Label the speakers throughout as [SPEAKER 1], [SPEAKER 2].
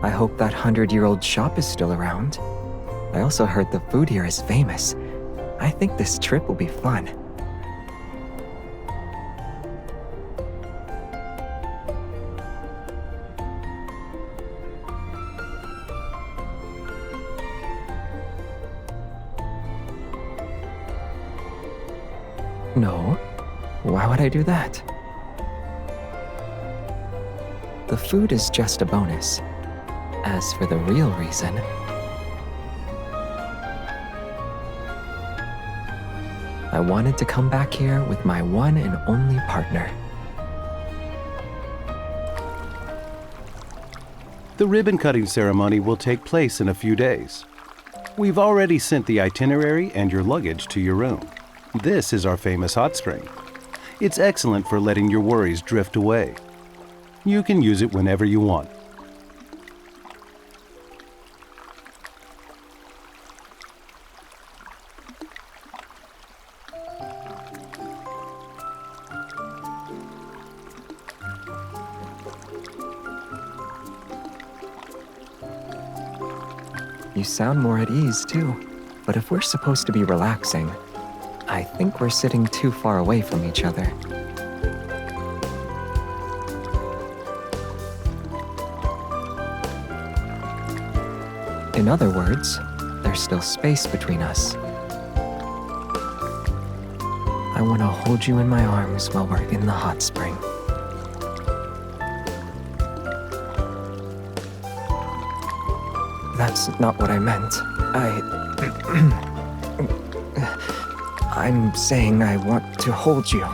[SPEAKER 1] I hope that 100-year-old shop is still around. I also heard the food here is famous. I think this trip will be fun. No, why would I do that? The food is just a bonus. As for the real reason, I wanted to come back here with my one and only partner.
[SPEAKER 2] The ribbon-cutting ceremony will take place in a few days. We've already sent the itinerary and your luggage to your room. This is our famous hot spring. It's excellent for letting your worries drift away. You can use it whenever you want.
[SPEAKER 1] You sound more at ease, too. But if we're supposed to be relaxing, I think we're sitting too far away from each other. In other words, there's still space between us. I want to hold you in my arms while we're in the hot spring. That's not what I meant. I'm saying I want to hold you.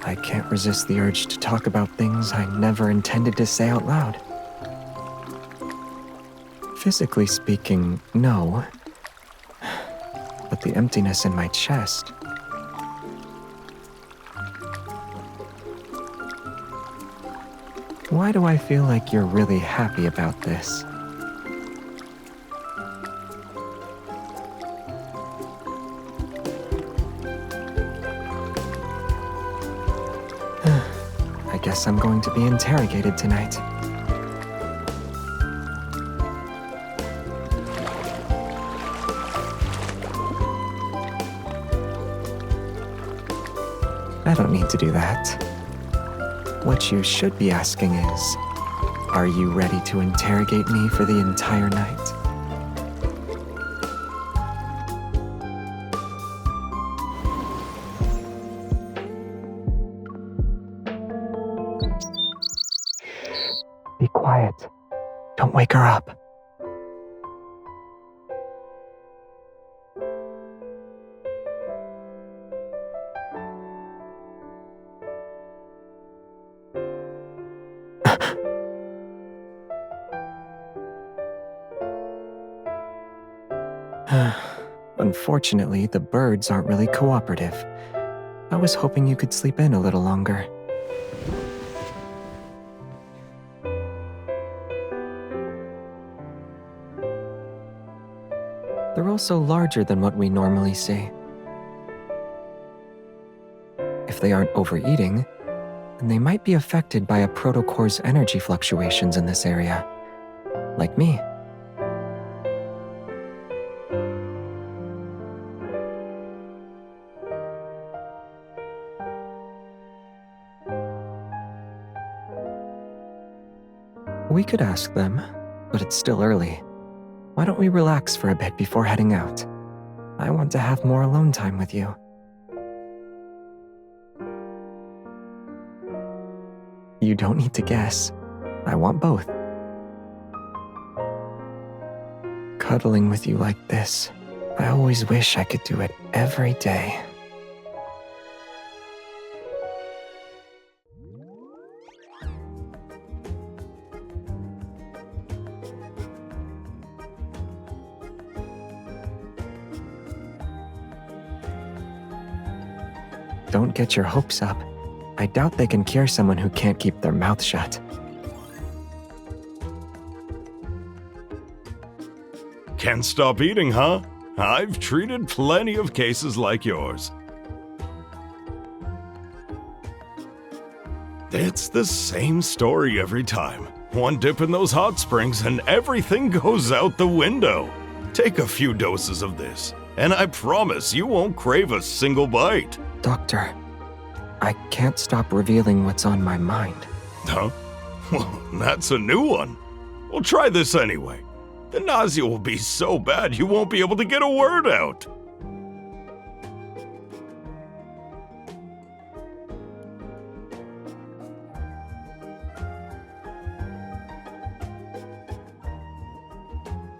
[SPEAKER 1] I can't resist the urge to talk about things I never intended to say out loud. Physically speaking, no. But the emptiness in my chest. Why do I feel like you're really happy about this? I guess I'm going to be interrogated tonight. I don't need to do that. What you should be asking is, are you ready to interrogate me for the entire night? Be quiet. Don't wake her up. Unfortunately, the birds aren't really cooperative. I was hoping you could sleep in a little longer. They're also larger than what we normally see. If they aren't overeating, then they might be affected by a protocore's energy fluctuations in this area, like me. We could ask them, but it's still early. Why don't we relax for a bit before heading out? I want to have more alone time with you. You don't need to guess. I want both. Cuddling with you like this, I always wish I could do it every day. Don't get your hopes up. I doubt they can cure someone who can't keep their mouth shut.
[SPEAKER 3] Can't stop eating, huh? I've treated plenty of cases like yours. It's the same story every time. One dip in those hot springs and everything goes out the window. Take a few doses of this, and I promise you won't crave a single bite.
[SPEAKER 1] Doctor, I can't stop revealing what's on my mind.
[SPEAKER 3] Huh? Well, that's a new one. Well, try this anyway. The nausea will be so bad you won't be able to get a word out.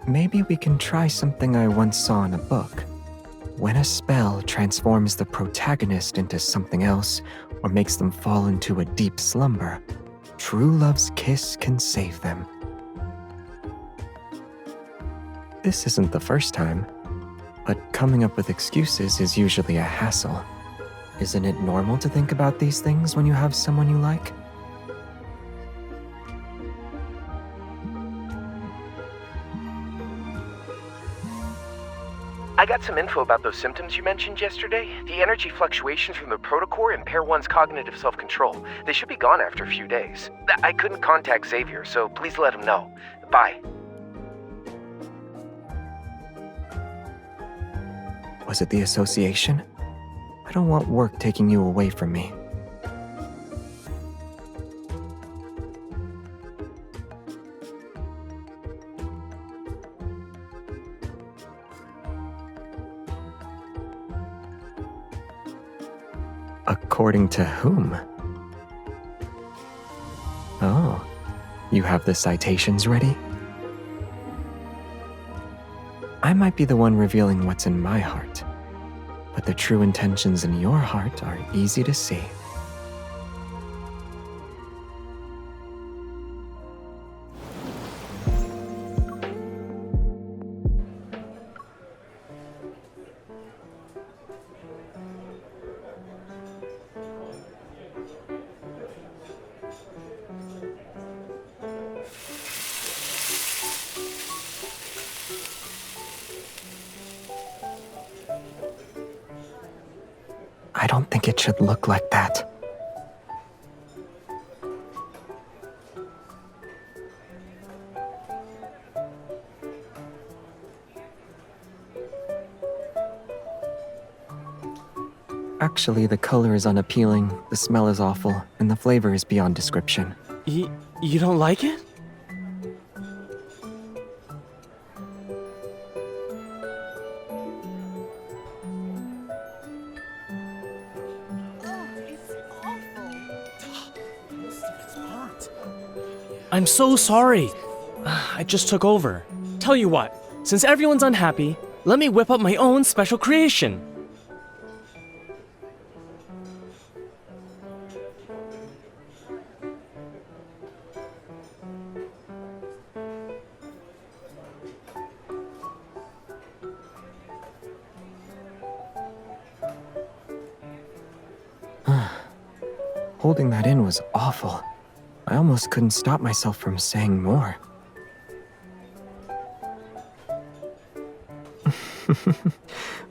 [SPEAKER 1] Maybe we can try something I once saw in a book. When a spell transforms the protagonist into something else or makes them fall into a deep slumber, true love's kiss can save them. This isn't the first time, but coming up with excuses is usually a hassle. Isn't it normal to think about these things when you have someone you like?
[SPEAKER 4] I got some info about those symptoms you mentioned yesterday. The energy fluctuations from the protocore impair one's cognitive self-control. They should be gone after a few days. I couldn't contact Xavier, so please let him know. Bye.
[SPEAKER 1] Was it the association? I don't want work taking you away from me. According to whom? Oh, you have the citations ready? I might be the one revealing what's in my heart, but the true intentions in your heart are easy to see. I don't think it should look like that. Actually, the color is unappealing, the smell is awful, and the flavor is beyond description.
[SPEAKER 5] You don't like it? I'm so sorry. I just took over. Tell you what, since everyone's unhappy, let me whip up my own special creation.
[SPEAKER 1] Holding that in was awful. I almost couldn't stop myself from saying more.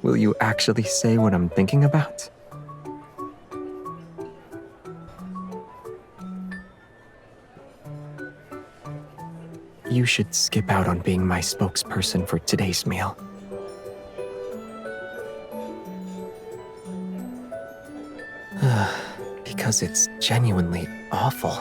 [SPEAKER 1] Will you actually say what I'm thinking about? You should skip out on being my spokesperson for today's meal. Because it's genuinely awful.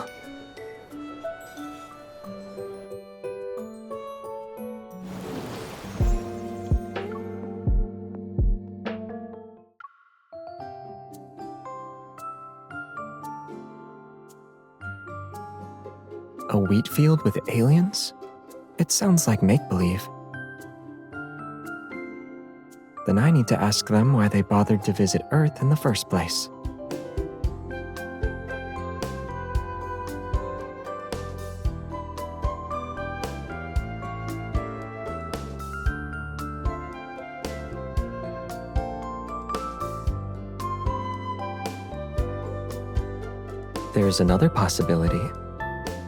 [SPEAKER 1] A wheat field with aliens? It sounds like make-believe. Then I need to ask them why they bothered to visit Earth in the first place. There's another possibility.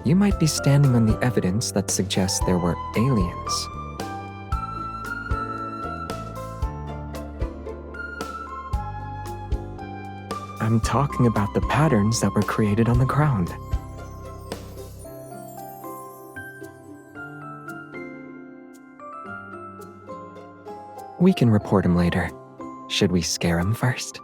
[SPEAKER 1] You might be standing on the evidence that suggests there were aliens. I'm I'm talking about the patterns that were created on the ground. We can report him later. Should we scare him first?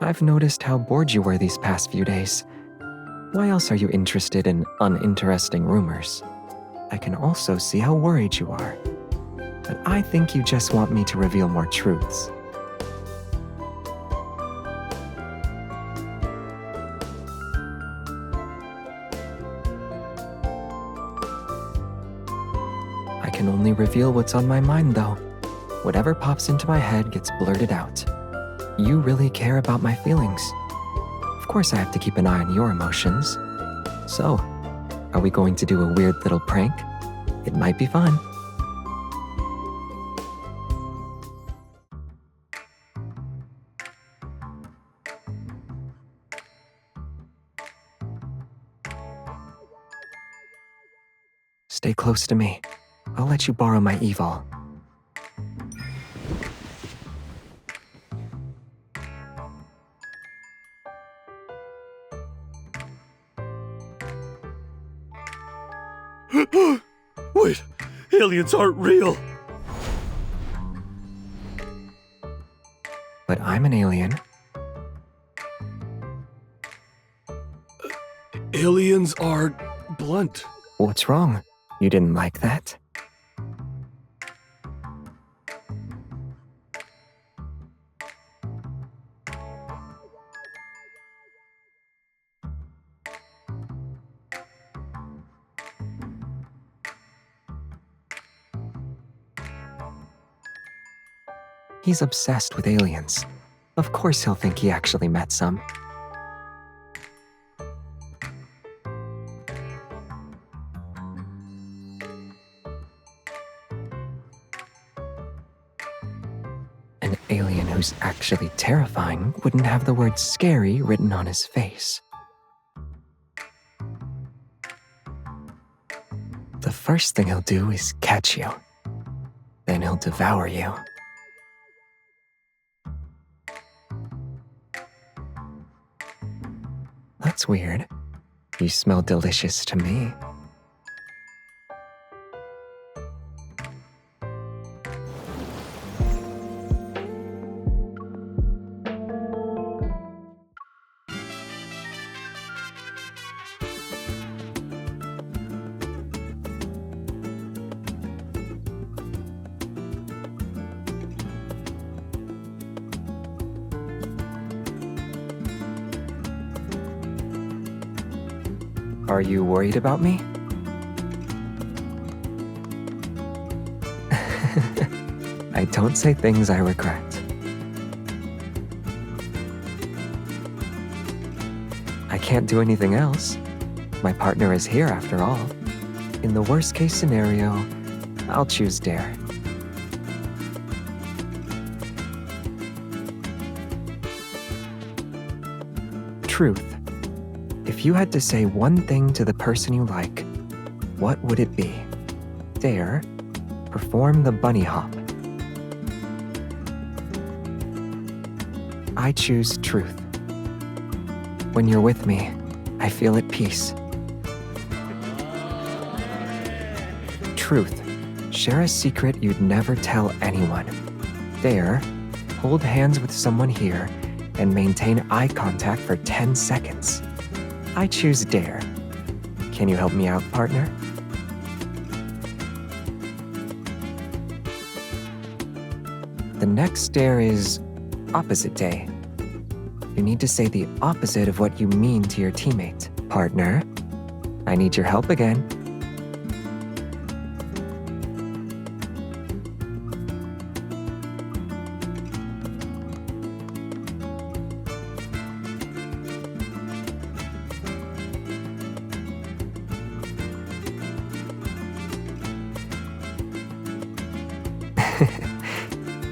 [SPEAKER 1] I've noticed how bored you were these past few days. Why else are you interested in uninteresting rumors? I can also see how worried you are. But I think you just want me to reveal more truths. I can only reveal what's on my mind, though. Whatever pops into my head gets blurted out. You really care about my feelings. Of course, I have to keep an eye on your emotions. So, are we going to do a weird little prank? It might be fun. Stay close to me. I'll let you borrow my evil.
[SPEAKER 3] Wait, aliens aren't real.
[SPEAKER 1] But I'm an alien.
[SPEAKER 3] Aliens are blunt.
[SPEAKER 1] What's wrong? You didn't like that? He's obsessed with aliens. Of course he'll think he actually met some. An alien who's actually terrifying wouldn't have the word scary written on his face. The first thing he'll do is catch you. Then he'll devour you. That's weird. You smell delicious to me. Are you worried about me? I don't say things I regret. I can't do anything else. My partner is here after all. In the worst case scenario, I'll choose Dare. Truth. If you had to say one thing to the person you like, what would it be? Dare, perform the bunny hop. I choose truth. When you're with me, I feel at peace. Truth, share a secret you'd never tell anyone. Dare, hold hands with someone here and maintain eye contact for 10 seconds. I choose Dare. Can you help me out, partner? The next dare is opposite day. You need to say the opposite of what you mean to your teammate. Partner, I need your help again.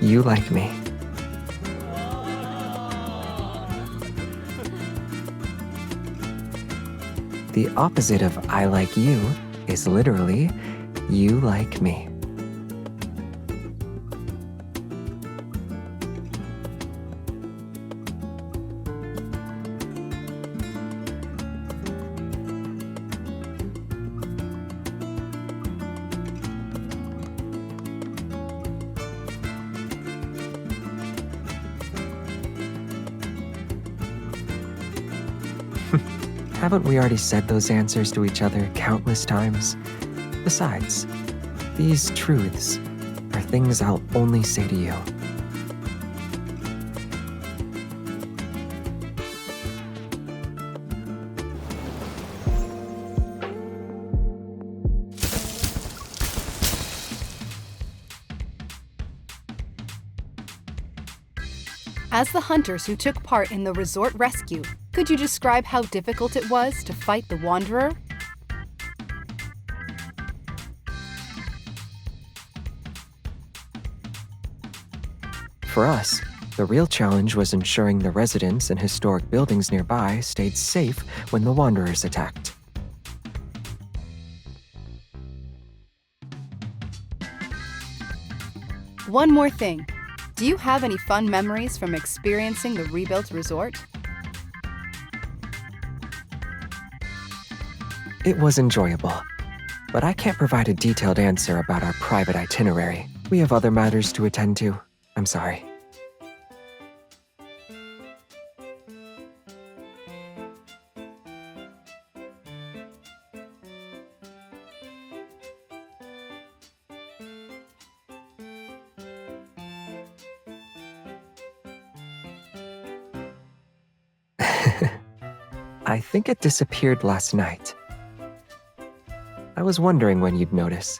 [SPEAKER 1] You like me. The opposite of I like you is literally you like me. Haven't we already said those answers to each other countless times? Besides, these truths are things I'll only say to you.
[SPEAKER 6] As the hunters who took part in the resort rescue, could you describe how difficult it was to fight the Wanderer?
[SPEAKER 1] For us, the real challenge was ensuring the residents and historic buildings nearby stayed safe when the Wanderers attacked.
[SPEAKER 6] One more thing. Do you have any fun memories from experiencing the rebuilt resort?
[SPEAKER 1] It was enjoyable, but I can't provide a detailed answer about our private itinerary. We have other matters to attend to. I'm sorry. I think it disappeared last night. I was wondering when you'd notice.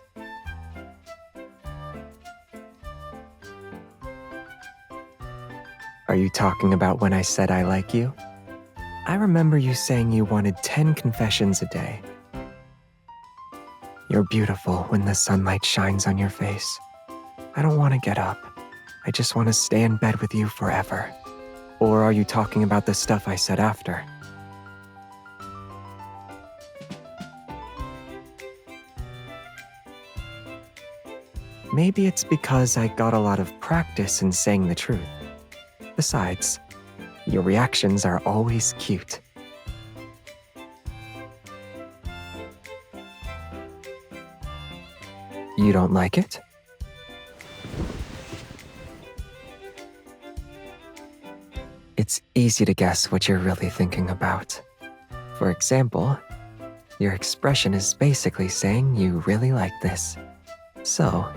[SPEAKER 1] Are you talking about when I said I like you? I remember you saying you wanted 10 confessions a day. You're beautiful when the sunlight shines on your face. I don't want to get up. I just want to stay in bed with you forever. Or are you talking about the stuff I said after? Maybe it's because I got a lot of practice in saying the truth. Besides, your reactions are always cute. You don't like it? It's easy to guess what you're really thinking about. For example, your expression is basically saying you really like this. So,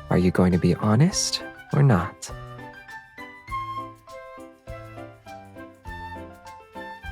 [SPEAKER 1] are you going to be honest or not?